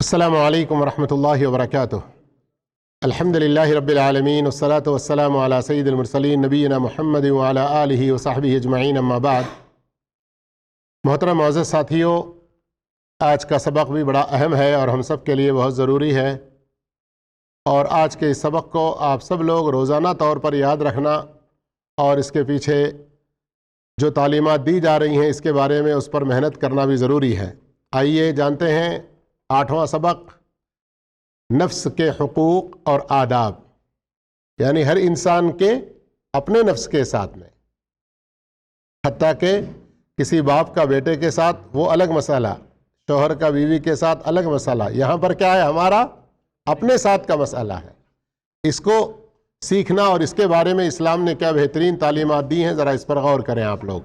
السلام علیکم ورحمۃ اللہ وبرکاتہ۔ الحمد للہ رب العالمین والصلاة والسلام علی سید المرسلین نبینا محمد وعلی آلہ وصحبہ اجمعین، اما بعد۔ محترم معزز ساتھیوں، آج کا سبق بھی بڑا اہم ہے اور ہم سب کے لیے بہت ضروری ہے، اور آج کے اس سبق کو آپ سب لوگ روزانہ طور پر یاد رکھنا اور اس کے پیچھے جو تعلیمات دی جا رہی ہیں اس کے بارے میں اس پر محنت کرنا بھی ضروری ہے۔ آئیے جانتے ہیں 8واں سبق، نفس کے حقوق اور آداب، یعنی ہر انسان کے اپنے نفس کے ساتھ میں، حتیٰ کہ کسی باپ کا بیٹے کے ساتھ وہ الگ مسئلہ، شوہر کا بیوی کے ساتھ الگ مسئلہ، یہاں پر کیا ہے؟ ہمارا اپنے ساتھ کا مسئلہ ہے۔ اس کو سیکھنا اور اس کے بارے میں اسلام نے کیا بہترین تعلیمات دی ہیں، ذرا اس پر غور کریں آپ لوگ۔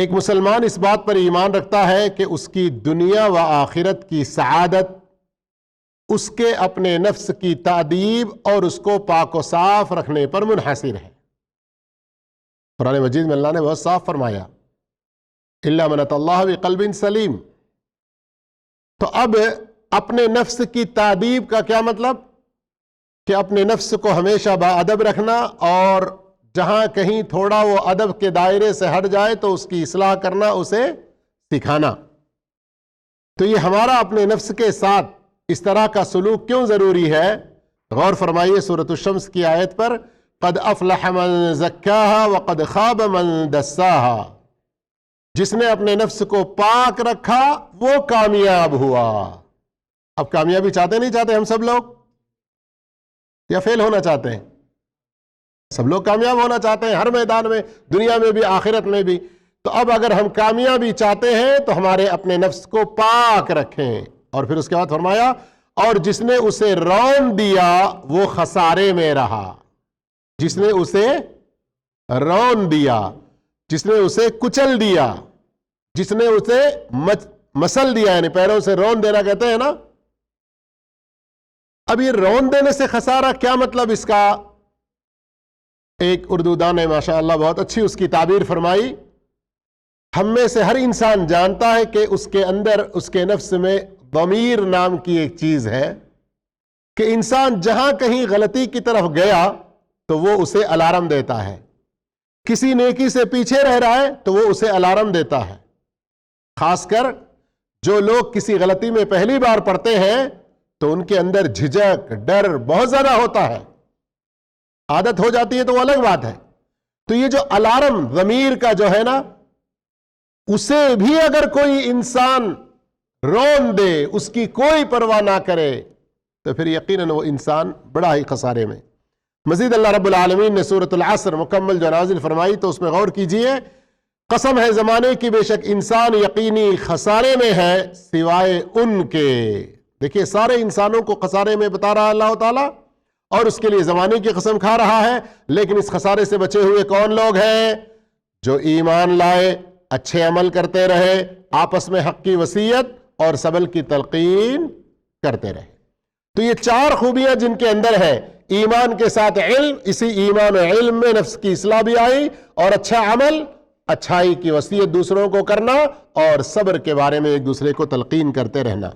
ایک مسلمان اس بات پر ایمان رکھتا ہے کہ اس کی دنیا و آخرت کی سعادت اس کے اپنے نفس کی تادیب اور اس کو پاک و صاف رکھنے پر منحصر ہے۔ قرآن مجید میں اللہ نے بہت صاف فرمایا، الا من اتى اللہ بقلب سلیم۔ تو اب اپنے نفس کی تادیب کا کیا مطلب؟ کہ اپنے نفس کو ہمیشہ باادب رکھنا، اور جہاں کہیں تھوڑا وہ ادب کے دائرے سے ہٹ جائے تو اس کی اصلاح کرنا، اسے سکھانا۔ تو یہ ہمارا اپنے نفس کے ساتھ اس طرح کا سلوک کیوں ضروری ہے؟ غور فرمائیے سورۃ الشمس کی آیت پر، قد افلح من زکاہا وقد خاب من دساہا۔ جس نے اپنے نفس کو پاک رکھا وہ کامیاب ہوا۔ اب کامیابی چاہتے نہیں چاہتے ہم سب لوگ، یا فیل ہونا چاہتے ہیں؟ سب لوگ کامیاب ہونا چاہتے ہیں، ہر میدان میں، دنیا میں بھی آخرت میں بھی۔ تو اب اگر ہم کامیابی چاہتے ہیں تو ہمارے اپنے نفس کو پاک رکھیں، اور پھر اس کے بعد فرمایا، اور جس نے اسے رون دیا وہ خسارے میں رہا۔ جس نے اسے رون دیا، جس نے اسے کچل دیا، جس نے اسے مسل دیا، یعنی پیروں سے رون دینا کہتے ہیں نا۔ اب یہ رون دینے سے خسارہ کیا مطلب اس کا؟ ایک اردو دان نے ماشاء اللہ بہت اچھی اس کی تعبیر فرمائی۔ ہم میں سے ہر انسان جانتا ہے کہ اس کے اندر، اس کے نفس میں ضمیر نام کی ایک چیز ہے، کہ انسان جہاں کہیں غلطی کی طرف گیا تو وہ اسے الارم دیتا ہے۔ کسی نیکی سے پیچھے رہ رہا ہے تو وہ اسے الارم دیتا ہے۔ خاص کر جو لوگ کسی غلطی میں پہلی بار پڑتے ہیں تو ان کے اندر جھجک، ڈر بہت زیادہ ہوتا ہے۔ عادت ہو جاتی ہے تو وہ الگ بات ہے۔ تو یہ جو الارم ضمیر کا جو ہے نا، اسے بھی اگر کوئی انسان رون دے، اس کی کوئی پرواہ نہ کرے، تو پھر یقیناً وہ انسان بڑا ہی خسارے میں۔ مزید اللہ رب العالمین نے سورۃ العصر مکمل جو نازل فرمائی تو اس میں غور کیجئے، قسم ہے زمانے کی بے شک انسان یقینی خسارے میں ہے سوائے ان کے۔ دیکھیے سارے انسانوں کو خسارے میں بتا رہا اللہ تعالیٰ، اور اس کے لیے زمانے کی قسم کھا رہا ہے۔ لیکن اس خسارے سے بچے ہوئے کون لوگ ہیں؟ جو ایمان لائے، اچھے عمل کرتے رہے، آپس میں حق کی وصیت اور صبر کی تلقین کرتے رہے۔ تو یہ 4 خوبیاں جن کے اندر ہے، ایمان کے ساتھ علم، اسی ایمان و علم میں نفس کی اصلاح بھی آئی، اور اچھا عمل، اچھائی کی وصیت دوسروں کو کرنا، اور صبر کے بارے میں ایک دوسرے کو تلقین کرتے رہنا۔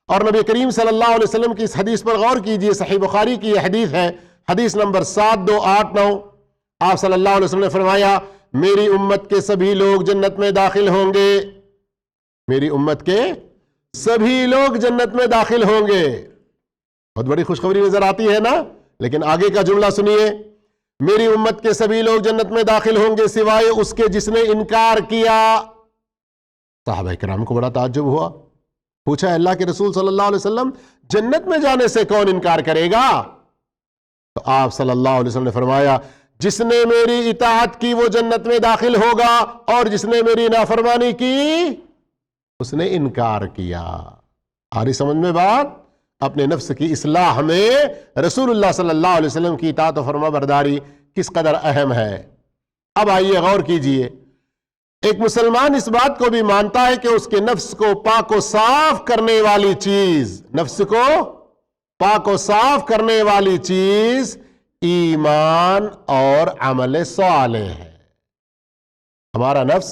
اور نبی کریم صلی اللہ علیہ وسلم کی اس حدیث پر غور کیجئے، صحیح بخاری کی یہ حدیث ہے، حدیث نمبر 7289۔ آپ صلی اللہ علیہ وسلم نے فرمایا، میری امت کے سبھی لوگ جنت میں داخل ہوں گے۔ میری امت کے سبھی لوگ جنت میں داخل ہوں گے۔ بہت بڑی خوشخبری نظر آتی ہے نا، لیکن آگے کا جملہ سنیے، میری امت کے سبھی لوگ جنت میں داخل ہوں گے سوائے اس کے جس نے انکار کیا۔ صحابہ کرام کو بڑا تعجب ہوا، پوچھا اللہ کے رسول صلی اللہ علیہ وسلم، جنت میں جانے سے کون انکار کرے گا؟ تو آپ صلی اللہ علیہ وسلم نے فرمایا، جس نے میری اطاعت کی وہ جنت میں داخل ہوگا، اور جس نے میری نافرمانی کی اس نے انکار کیا۔ آ رہی سمجھ میں بات؟ اپنے نفس کی اصلاح میں رسول اللہ صلی اللہ علیہ وسلم کی اطاعت و فرما برداری کس قدر اہم ہے۔ اب آئیے غور کیجئے، ایک مسلمان اس بات کو بھی مانتا ہے کہ اس کے نفس کو پاک و صاف کرنے والی چیز، نفس کو پاک و صاف کرنے والی چیز ایمان اور عمل صالح ہے۔ ہمارا نفس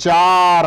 4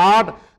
8,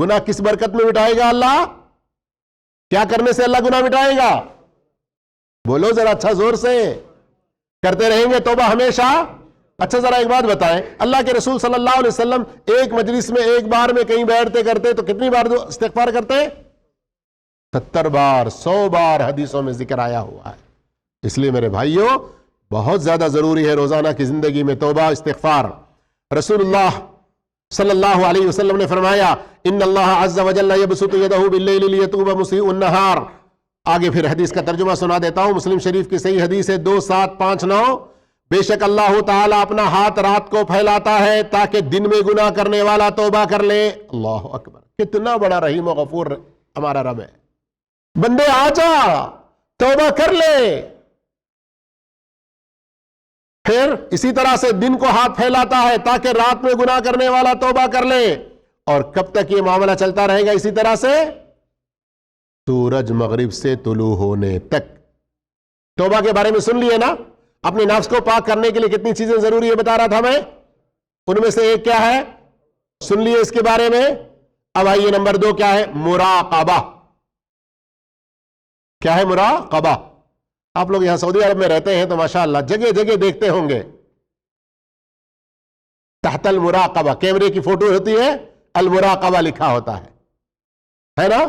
گناہ کس برکت میں مٹائے گا اللہ؟ کیا کرنے سے اللہ گناہ مٹائے گا؟ بولو ذرا اچھا زور سے. کرتے رہیں گے توبہ ہمیشہ؟ اچھا ذرا ایک بات بتائیں، اللہ کے رسول صلی اللہ علیہ وسلم ایک مجلس میں ایک بار میں کہیں بیٹھتے کرتے تو کتنی بار استغفار کرتے؟ 70 بار، 100 بار حدیثوں میں ذکر آیا ہوا ہے. اس لیے میرے بھائیوں بہت زیادہ ضروری ہے روزانہ کی زندگی میں توبہ استغفار. رسول اللہ صلی اللہ علیہ وسلم نے فرمایا ان اللہ عز وجل یبسط یدہ باللیل لیتوب مسیء النہار. آگے پھر حدیث کا ترجمہ سنا دیتا ہوں، مسلم شریف کی صحیح حدیث ہے 2759. بے شک اللہ تعالیٰ اپنا ہاتھ رات کو پھیلاتا ہے تاکہ دن میں گناہ کرنے والا توبہ کر لے. اللہ اکبر، کتنا بڑا رحیم و غفور ہمارا رب ہے. بندے آ جا توبہ کر لے. پھر اسی طرح سے دن کو ہاتھ پھیلاتا ہے تاکہ رات میں گناہ کرنے والا توبہ کر لے. اور کب تک یہ معاملہ چلتا رہے گا اسی طرح سے؟ سورج مغرب سے طلوع ہونے تک. توبہ کے بارے میں سن لیے نا؟ اپنے نفس کو پاک کرنے کے لیے کتنی چیزیں ضروری ہے بتا رہا تھا میں. ان میں سے ایک کیا ہے؟ سن لیے اس کے بارے میں. اب آئیے نمبر 2 کیا ہے؟ مراقبہ. کیا ہے مراقبہ؟ آپ لوگ یہاں سعودی عرب میں رہتے ہیں تو ماشاءاللہ جگہ جگہ دیکھتے ہوں گے تحت المراقبہ کیمرے کی فوٹو ہوتی ہے، المراقبہ لکھا ہوتا ہے نا؟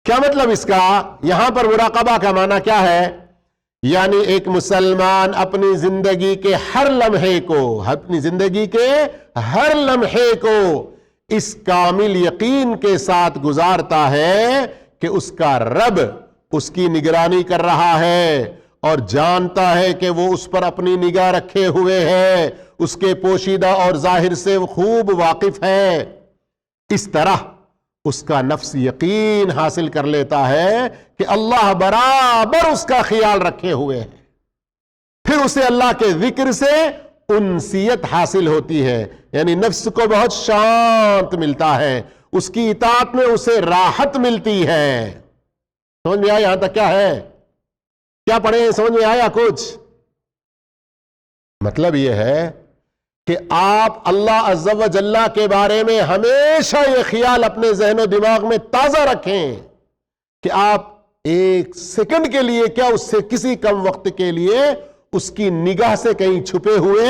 کیا مطلب اس کا؟ یہاں پر مراقبہ کا معنی کیا ہے؟ یعنی ایک مسلمان اپنی زندگی کے ہر لمحے کو، اپنی زندگی کے ہر لمحے کو اس کامل یقین کے ساتھ گزارتا ہے کہ اس کا رب اس کی نگرانی کر رہا ہے اور جانتا ہے کہ وہ اس پر اپنی نگاہ رکھے ہوئے ہے، اس کے پوشیدہ اور ظاہر سے خوب واقف ہے. اس طرح اس کا نفس یقین حاصل کر لیتا ہے کہ اللہ برابر اس کا خیال رکھے ہوئے ہے. پھر اسے اللہ کے ذکر سے انسیت حاصل ہوتی ہے، یعنی نفس کو بہت شانت ملتا ہے، اس کی اطاعت میں اسے راحت ملتی ہے. سمجھ میں آیا یہاں تک کیا ہے؟ کیا پڑھے ہیں؟ سمجھ میں آیا کچھ؟ مطلب یہ ہے کہ آپ اللہ عز و جل کے بارے میں ہمیشہ یہ خیال اپنے ذہن و دماغ میں تازہ رکھیں کہ آپ ایک سیکنڈ کے لیے کیا اس سے کسی کم وقت کے لیے اس کی نگاہ سے کہیں چھپے ہوئے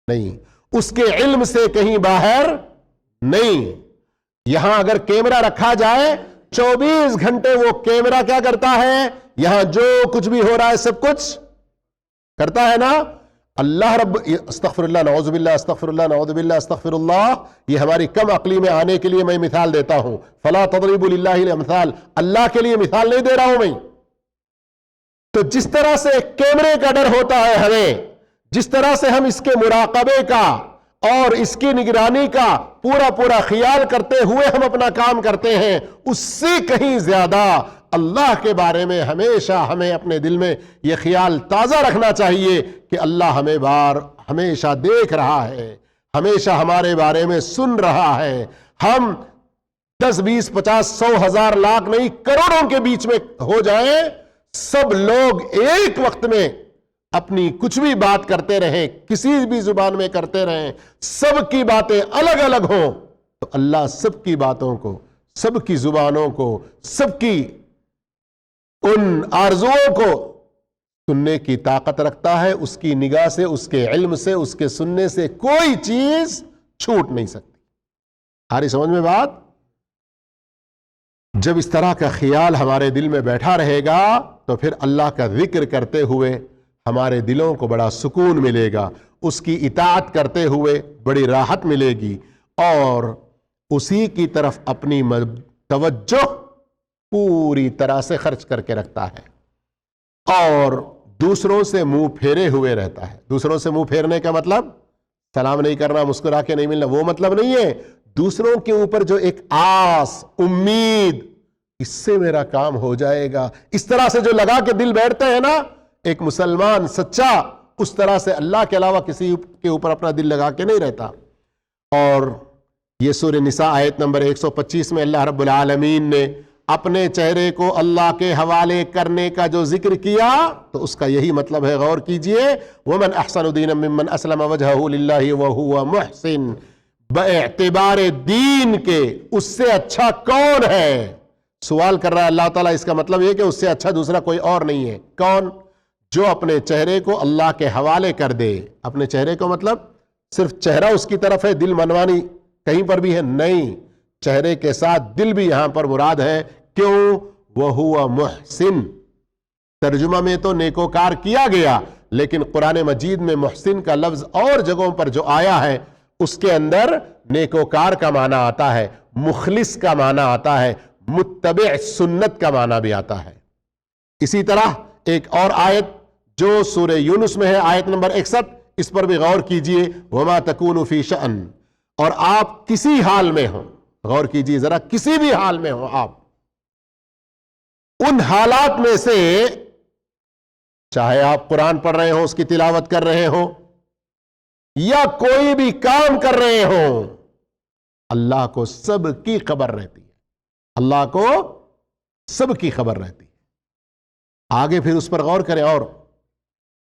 نہیں، اس کے علم سے کہیں باہر نہیں. یہاں اگر کیمرہ رکھا جائے 24 گھنٹے وہ کیمرہ کیا کرتا ہے؟ یہاں جو کچھ بھی ہو رہا ہے سب کچھ کرتا ہے نا. اللہ رب استغفر اللہ نعوذ باللہ استغفر اللہ نعوذ باللہ استغفر اللہ، یہ ہماری کم عقلی میں آنے کے لیے میں مثال دیتا ہوں. فلا تضربوا للہ الامثال، اللہ کے لیے مثال نہیں دے رہا ہوں میں. تو جس طرح سے کیمرے کا ڈر ہوتا ہے ہمیں، جس طرح سے ہم اس کے مراقبے کا اور اس کی نگرانی کا پورا خیال کرتے ہوئے ہم اپنا کام کرتے ہیں، اس سے کہیں زیادہ اللہ کے بارے میں ہمیشہ ہمیں اپنے دل میں یہ خیال تازہ رکھنا چاہیے کہ اللہ ہمیشہ دیکھ رہا ہے، ہمیشہ ہمارے بارے میں سن رہا ہے. ہم 10 20 50 100 1000 لاکھ نہیں کروڑوں کے بیچ میں ہو جائیں، سب لوگ ایک وقت میں اپنی کچھ بھی بات کرتے رہیں، کسی بھی زبان میں کرتے رہیں، سب کی باتیں الگ الگ ہوں، تو اللہ سب کی باتوں کو، سب کی زبانوں کو، سب کی ان آرزوؤں کو سننے کی طاقت رکھتا ہے. اس کی نگاہ سے، اس کے علم سے، اس کے سننے سے کوئی چیز چھوٹ نہیں سکتی. آری سمجھ میں بات؟ جب اس طرح کا خیال ہمارے دل میں بیٹھا رہے گا تو پھر اللہ کا ذکر کرتے ہوئے ہمارے دلوں کو بڑا سکون ملے گا، اس کی اطاعت کرتے ہوئے بڑی راحت ملے گی، اور اسی کی طرف اپنی توجہ پوری طرح سے خرچ کر کے رکھتا ہے اور دوسروں سے منہ پھیرے ہوئے رہتا ہے. دوسروں سے منہ پھیرنے کا مطلب سلام نہیں کرنا، مسکرا کے نہیں ملنا، وہ مطلب نہیں ہے. دوسروں کے اوپر جو ایک آس، امید، اس سے میرا کام ہو جائے گا، اس طرح سے جو لگا کے دل بیٹھتے ہیں نا ایک مسلمان سچا، اس طرح سے اللہ کے علاوہ کسی کے اوپر اپنا دل لگا کے نہیں رہتا. اور یہ سورہ نساء آیت نمبر 125 میں اللہ رب العالمین نے اپنے چہرے کو اللہ کے حوالے کرنے کا جو ذکر کیا تو اس کا یہی مطلب ہے. غور کیجئے، وَمَنْ أَحْسَنُ دِينًا مِّمَّنْ أَسْلَمَ وَجْهَهُ لِلَّهِ وَهُوَ مُحْسِنٌ. باعتبار دین کے اس سے اچھا کون ہے؟ سوال کر رہا ہے اللہ تعالیٰ، اس کا مطلب یہ کہ اس سے اچھا دوسرا کوئی اور نہیں ہے۔ کون؟ جو اپنے چہرے کو اللہ کے حوالے کر دے۔ اپنے چہرے کو مطلب صرف چہرہ اس کی طرف ہے، دل منوانی کہیں پر بھی ہے نہیں، چہرے کے ساتھ دل بھی یہاں پر مراد ہے۔ کیوں؟ وَهُوَ محسن، ترجمہ میں تو نیکوکار کیا گیا، لیکن قرآن مجید میں محسن کا لفظ اور جگہوں پر جو آیا ہے اس کے اندر نیکوکار کا معنی آتا ہے، مخلص کا معنی آتا ہے، متبع سنت کا معنی بھی آتا ہے۔ اسی طرح ایک اور آیت جو سورہ یونس میں ہے، آیت نمبر 61، اس پر بھی غور کیجئے، وَمَا تَكُونُ فِي شَأْن، اور آپ کسی حال میں ہوں، غور کیجئے ذرا، کسی بھی حال میں ہوں آپ، ان حالات میں سے چاہے آپ قرآن پڑھ رہے ہوں، اس کی تلاوت کر رہے ہوں، یا کوئی بھی کام کر رہے ہوں، اللہ کو سب کی خبر رہتی ہے، اللہ کو سب کی خبر رہتی ہے۔ آگے پھر اس پر غور کریں، اور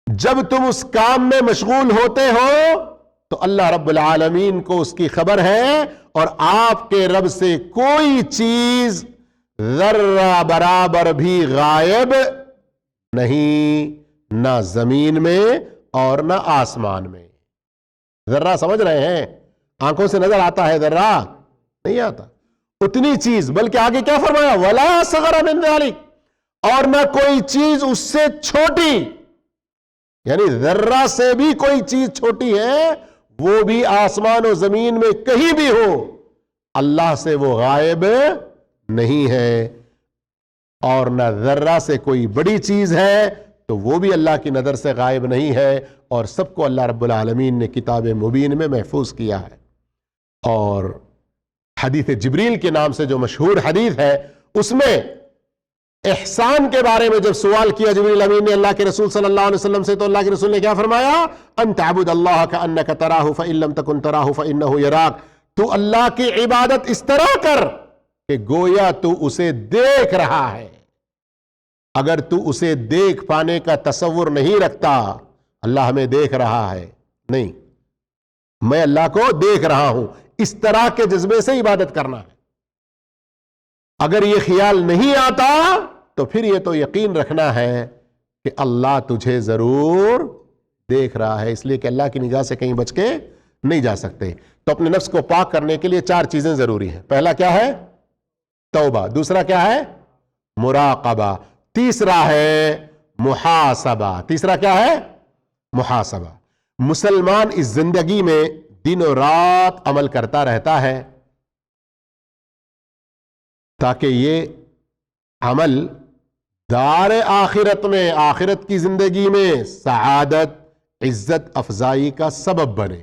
جب تم اس کام میں مشغول ہوتے ہو تو اللہ رب العالمین کو اس کی خبر ہے، اور آپ کے رب سے کوئی چیز ذرہ برابر بھی غائب نہیں، نہ زمین میں اور نہ آسمان میں۔ ذرہ سمجھ رہے ہیں؟ آنکھوں سے نظر آتا ہے ذرہ؟ نہیں آتا اتنی چیز، بلکہ آگے کیا فرمایا؟ وَلَا صَغَرَ مِن ذَلِكَ، اور نہ کوئی چیز اس سے چھوٹی، یعنی ذرہ سے بھی کوئی چیز چھوٹی ہے، وہ بھی آسمان و زمین میں کہیں بھی ہو، اللہ سے وہ غائب نہیں ہے۔ اور نہ ذرہ سے کوئی بڑی چیز ہے تو وہ بھی اللہ کی نظر سے غائب نہیں ہے، اور سب کو اللہ رب العالمین نے کتاب مبین میں محفوظ کیا ہے۔ اور حدیث جبریل کے نام سے جو مشہور حدیث ہے، اس میں احسان کے بارے میں جب سوال کیا جبریل امین نے اللہ کے رسول صلی اللہ علیہ وسلم سے، تو اللہ کے رسول نے کیا فرمایا؟ ان تعبد اللہ کأنک تراہ فإن لم تکن تراہ فإنہ یراک، تو اللہ کی عبادت اس طرح کر کہ گویا تو اسے دیکھ رہا ہے۔ اگر تو اسے دیکھ پانے کا تصور نہیں رکھتا، اللہ ہمیں دیکھ رہا ہے، نہیں، میں اللہ کو دیکھ رہا ہوں، اس طرح کے جذبے سے عبادت کرنا ہے۔ اگر یہ خیال نہیں آتا تو پھر یہ تو یقین رکھنا ہے کہ اللہ تجھے ضرور دیکھ رہا ہے، اس لیے کہ اللہ کی نگاہ سے کہیں بچ کے نہیں جا سکتے۔ تو اپنے نفس کو پاک کرنے کے لیے 4 چیزیں ضروری ہیں۔ پہلا کیا ہے؟ توبہ۔ دوسرا کیا ہے؟ مراقبہ۔ تیسرا ہے محاسبہ۔ تیسرا کیا ہے؟ محاسبہ۔ مسلمان اس زندگی میں دن و رات عمل کرتا رہتا ہے تاکہ یہ عمل دار آخرت میں، آخرت کی زندگی میں سعادت، عزت افزائی کا سبب بنے،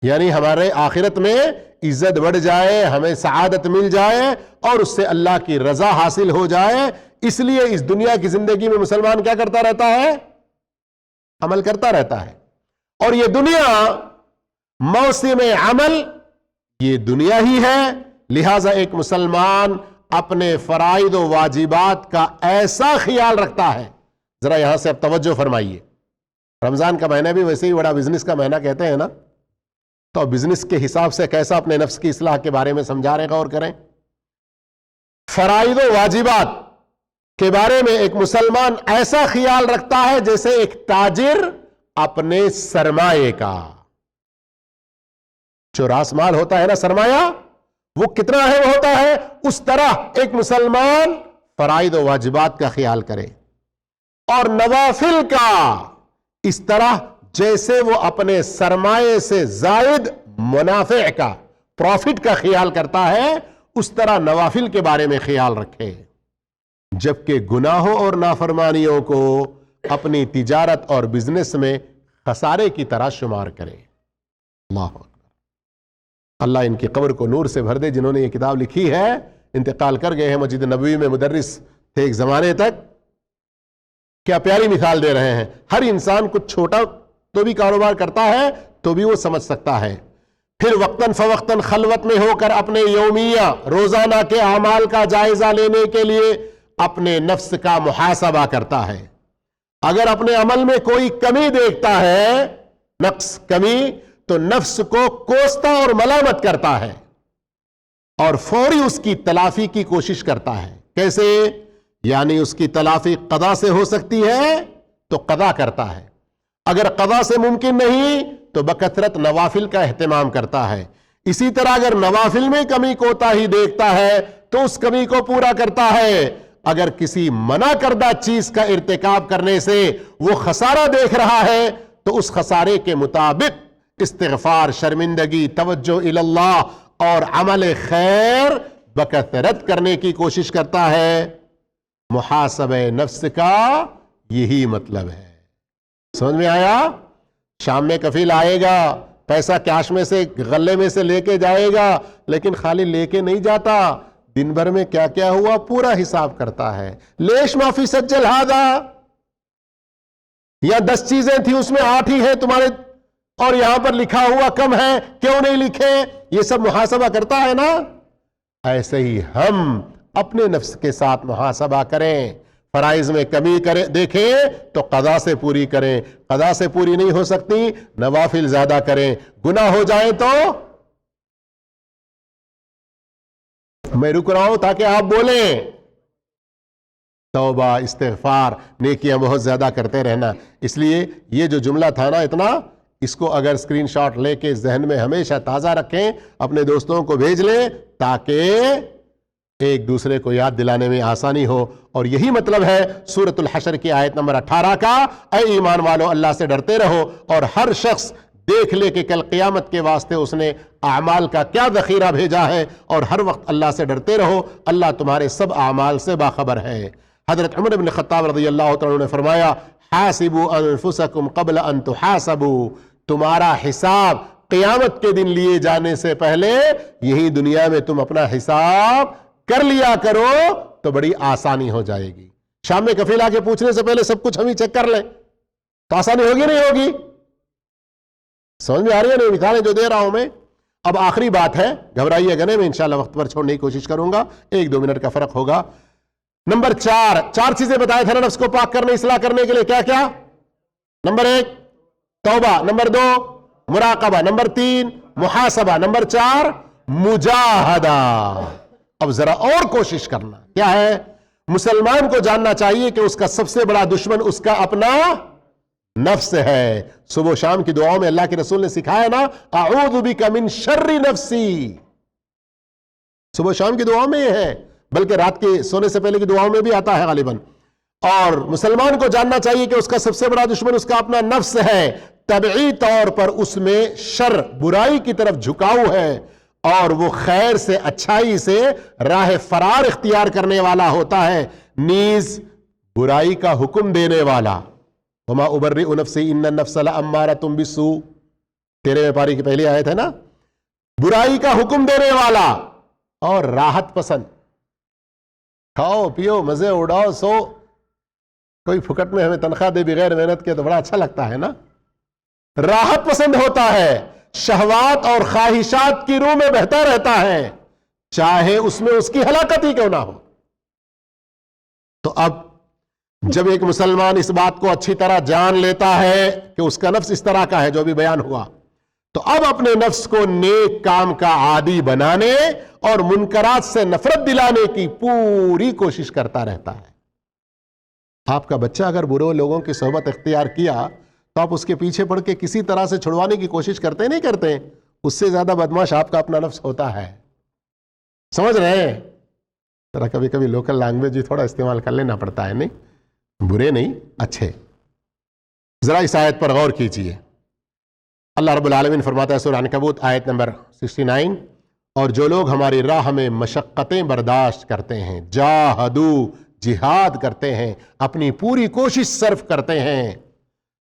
یعنی ہمارے آخرت میں عزت بڑھ جائے، ہمیں سعادت مل جائے اور اس سے اللہ کی رضا حاصل ہو جائے۔ اس لیے اس دنیا کی زندگی میں مسلمان کیا کرتا رہتا ہے؟ عمل کرتا رہتا ہے۔ اور یہ دنیا موسم عمل، یہ دنیا ہی ہے، لہٰذا ایک مسلمان اپنے فرائض و واجبات کا ایسا خیال رکھتا ہے۔ ذرا یہاں سے اب توجہ فرمائیے، رمضان کا مہینہ بھی ویسے ہی بڑا بزنس کا مہینہ کہتے ہیں نا، تو بزنس کے حساب سے کیسا اپنے نفس کی اصلاح کے بارے میں سمجھا رہے، غور کریں۔ فرائض و واجبات کے بارے میں ایک مسلمان ایسا خیال رکھتا ہے جیسے ایک تاجر اپنے سرمایے کا، جو راس مال ہوتا ہے نا سرمایہ، وہ کتنا اہم ہوتا ہے، اس طرح ایک مسلمان فرائض و واجبات کا خیال کرے اور نوافل کا اس طرح جیسے وہ اپنے سرمایے سے زائد منافع کا، پروفٹ کا خیال کرتا ہے، اس طرح نوافل کے بارے میں خیال رکھے، جبکہ گناہوں اور نافرمانیوں کو اپنی تجارت اور بزنس میں خسارے کی طرح شمار کرے۔ اللہ اکبر۔ اللہ ان کی قبر کو نور سے بھر دے، جنہوں نے یہ کتاب لکھی ہے، انتقال کر گئے ہیں، مسجد نبوی میں مدرس تھے ایک زمانے تک۔ کیا پیاری مثال دے رہے ہیں۔ ہر انسان کچھ چھوٹا تو بھی کاروبار کرتا ہے تو بھی وہ سمجھ سکتا ہے، پھر وقتاً فوقتاً خلوت میں ہو کر اپنے یومیہ روزانہ کے اعمال کا جائزہ لینے کے لیے اپنے نفس کا محاسبہ کرتا ہے۔ اگر اپنے عمل میں کوئی کمی دیکھتا ہے، نقص، کمی، تو نفس کو کوستا اور ملامت کرتا ہے اور فوری اس کی تلافی کی کوشش کرتا ہے. کیسے؟ یعنی اس کی تلافی قضا سے ہو سکتی ہے تو قضا کرتا ہے، اگر قضا سے ممکن نہیں تو بکثرت نوافل کا اہتمام کرتا ہے. اسی طرح اگر نوافل میں کمی کوتاہی دیکھتا ہے تو اس کمی کو پورا کرتا ہے. اگر کسی منع کردہ چیز کا ارتکاب کرنے سے وہ خسارہ دیکھ رہا ہے تو اس خسارے کے مطابق استغفار، شرمندگی، توجہ اللہ اور عمل خیر بکثرت کرنے کی کوشش کرتا ہے. محاسبہ نفس کا یہی مطلب ہے. سمجھ میں آیا؟ شام میں کفیل آئے گا، پیسہ کیش میں سے غلے میں سے لے کے جائے گا، لیکن خالی لے کے نہیں جاتا، دن بھر میں کیا کیا ہوا پورا حساب کرتا ہے. لیش ما فی سجل ھذا، یا 10 چیزیں تھیں اس میں 8 ہی ہیں تمہارے اور یہاں پر لکھا ہوا کم ہے، کیوں نہیں لکھے؟ یہ سب محاسبہ کرتا ہے نا. ایسے ہی ہم اپنے نفس کے ساتھ محاسبہ کریں. فرائض میں کمی کریں دیکھیں تو قضا سے پوری کریں، قضا سے پوری نہیں ہو سکتی نوافل زیادہ کریں. گناہ ہو جائیں تو میں رک رہا ہوں تاکہ آپ بولیں. توبہ، استغفار، نیکیاں بہت زیادہ کرتے رہنا. اس لیے یہ جو جملہ تھا نا اتنا، اس کو اگر اسکرین شاٹ لے کے ذہن میں ہمیشہ تازہ رکھیں، اپنے دوستوں کو بھیج لیں تاکہ ایک دوسرے کو یاد دلانے میں آسانی ہو. اور یہی مطلب ہے سورۃ الحشر کی آیت نمبر 18 کا، اے ایمان والو اللہ سے ڈرتے رہو اور ہر شخص دیکھ لے کہ کل قیامت کے واسطے اس نے اعمال کا کیا ذخیرہ بھیجا ہے، اور ہر وقت اللہ سے ڈرتے رہو، اللہ تمہارے سب اعمال سے باخبر ہے. حضرت عمر بن خطاب رضی اللہ تعالیٰ نے فرمایا، حاسبوا انفسکم قبل ان تحاسبوا، تمہارا حساب قیامت کے دن لیے جانے سے پہلے یہی دنیا میں تم اپنا حساب کر لیا کرو تو بڑی آسانی ہو جائے گی. شام میں کفیل آ کے پوچھنے سے پہلے سب کچھ ہم ہی چیک کر لیں تو آسانی ہوگی نہیں ہوگی؟ سمجھ میں آ رہی ہے نہیں مثالیں جو دے رہا ہوں میں؟ اب آخری بات ہے، گھبرائیے گا نہیں، میں انشاءاللہ وقت پر چھوڑنے کی کوشش کروں گا، 1-2 منٹ کا فرق ہوگا. نمبر 4 چیزیں بتائے تھے نا نفس کو پاک کرنے، اصلاح کرنے کے لیے. کیا کیا؟ نمبر 1 توبہ، نمبر 2 مراقبہ، نمبر 3 محاسبہ، نمبر 4 مجاہدہ. اب ذرا اور کوشش کرنا. کیا ہے؟ مسلمان کو جاننا چاہیے کہ اس کا سب سے بڑا دشمن اس کا اپنا نفس ہے. صبح و شام کی دعاؤں میں اللہ کے رسول نے سکھایا نا، اعوذ بک من شر نفسی. صبح و شام کی دعاؤں میں یہ ہے، بلکہ رات کے سونے سے پہلے کی دعاؤں میں بھی آتا ہے غالباً. اور مسلمان کو جاننا چاہیے کہ اس کا سب سے بڑا دشمن اس کا اپنا نفس ہے. طبعی طور پر اس میں شر، برائی کی طرف جھکاؤ ہے، اور وہ خیر سے، اچھائی سے راہ فرار اختیار کرنے والا ہوتا ہے، نیز برائی کا حکم دینے والا. وما ابرئ نفسی ان النفس لامارۃ بالسوء، 13ویں پاری کی پہلی آیت ہے نا. برائی کا حکم دینے والا اور راحت پسند. کھاؤ پیو مزے اڑاؤ سو، کوئی پھکٹ میں ہمیں تنخواہ دے بغیر محنت کے تو بڑا اچھا لگتا ہے نا. راحت پسند ہوتا ہے، شہوات اور خواہشات کی روح میں بہتا رہتا ہے، چاہے اس میں اس کی ہلاکت ہی کیوں نہ ہو. تو اب جب ایک مسلمان اس بات کو اچھی طرح جان لیتا ہے کہ اس کا نفس اس طرح کا ہے جو بھی بیان ہوا، تو اب اپنے نفس کو نیک کام کا عادی بنانے اور منکرات سے نفرت دلانے کی پوری کوشش کرتا رہتا ہے. آپ کا بچہ اگر برے لوگوں کی صحبت اختیار کیا تو آپ اس کے پیچھے پڑھ کے کسی طرح سے چھڑوانے کی کوشش کرتے نہیں کرتے؟ اس سے زیادہ بدماش آپ کا اپنا نفس ہوتا ہے. سمجھ رہے ہیں؟ ذرا کبھی کبھی لوکل لینگویج بھی تھوڑا استعمال کر لینا پڑتا ہے، نہیں برے نہیں اچھے. ذرا اس آیت پر غور کیجئے. اللہ رب العالمین فرماتا ہے سورہ عنکبوت آیت نمبر 69، اور جو لوگ ہماری راہ میں مشقتیں برداشت کرتے ہیں، جاہدو جہاد کرتے ہیں، اپنی پوری کوشش صرف کرتے ہیں،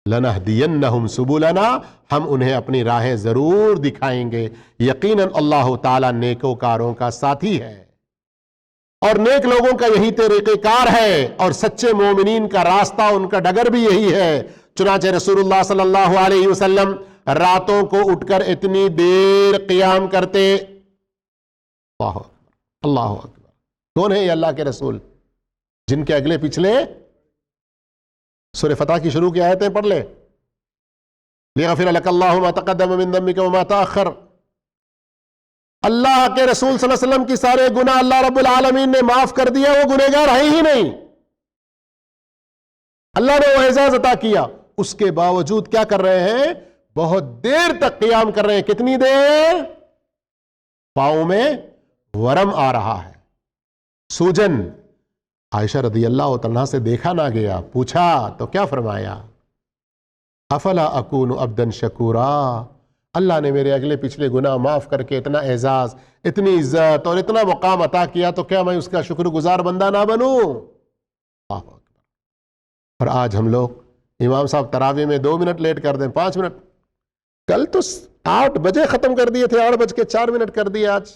لنہدینہم سبلنا، ہم انہیں اپنی راہیں ضرور دکھائیں گے. یقیناً اللہ تعالیٰ نیکوکاروں کا ساتھی ہے، اور نیک لوگوں کا یہی طریقہ کار ہے، اور سچے مومنین کا راستہ، ان کا ڈگر بھی یہی ہے. چنانچہ رسول اللہ صلی اللہ علیہ وسلم راتوں کو اٹھ کر اتنی دیر قیام کرتے. اللہ اکبر، اللہ اکبر. کون ہے یہ اللہ کے رسول جن کے اگلے پچھلے سورہ فتح کی شروع کی آیتیں پڑھ لے. لیغفر لک اللہ ما تقدم من ذنبک وما تأخر. اللہ کے رسول صلی اللہ علیہ وسلم کی سارے گناہ اللہ رب العالمین نے معاف کر دیا، وہ گنہگار ہیں ہی نہیں. اللہ نے وہ اعزاز عطا کیا، اس کے باوجود کیا کر رہے ہیں؟ بہت دیر تک قیام کر رہے ہیں. کتنی دیر؟ پاؤں میں ورم آ رہا ہے، سوجن. عائشہ رضی اللہ عنہا سے دیکھا نہ گیا، پوچھا تو کیا فرمایا؟ افلا اکون عبدا شکورا، اللہ نے میرے اگلے پچھلے گناہ معاف کر کے اتنا اعزاز، اتنی عزت اور اتنا مقام عطا کیا، تو کیا میں اس کا شکر گزار بندہ نہ بنوں؟ اللہ اکبر. اور آج ہم لوگ امام صاحب تراویح میں 2 منٹ لیٹ کر دیں، 5 منٹ. کل تو 8 بجے ختم کر دیے تھے، 8:04 کر دیے. آج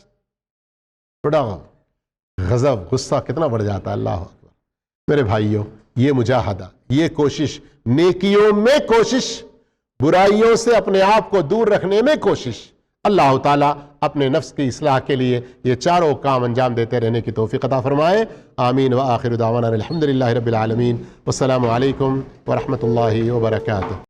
بڑا غضب، غصہ کتنا بڑھ جاتا ہے. اللہ اکبر. میرے بھائیوں، یہ مجاہدہ، یہ کوشش، نیکیوں میں کوشش، برائیوں سے اپنے آپ کو دور رکھنے میں کوشش، اللہ تعالیٰ اپنے نفس کی اصلاح کے لیے یہ چاروں کام انجام دیتے رہنے کی توفیق عطا فرمائے. آمین. وآخر دعوانا الحمدللہ رب العالمین. والسلام علیکم ورحمۃ اللہ وبرکاتہ.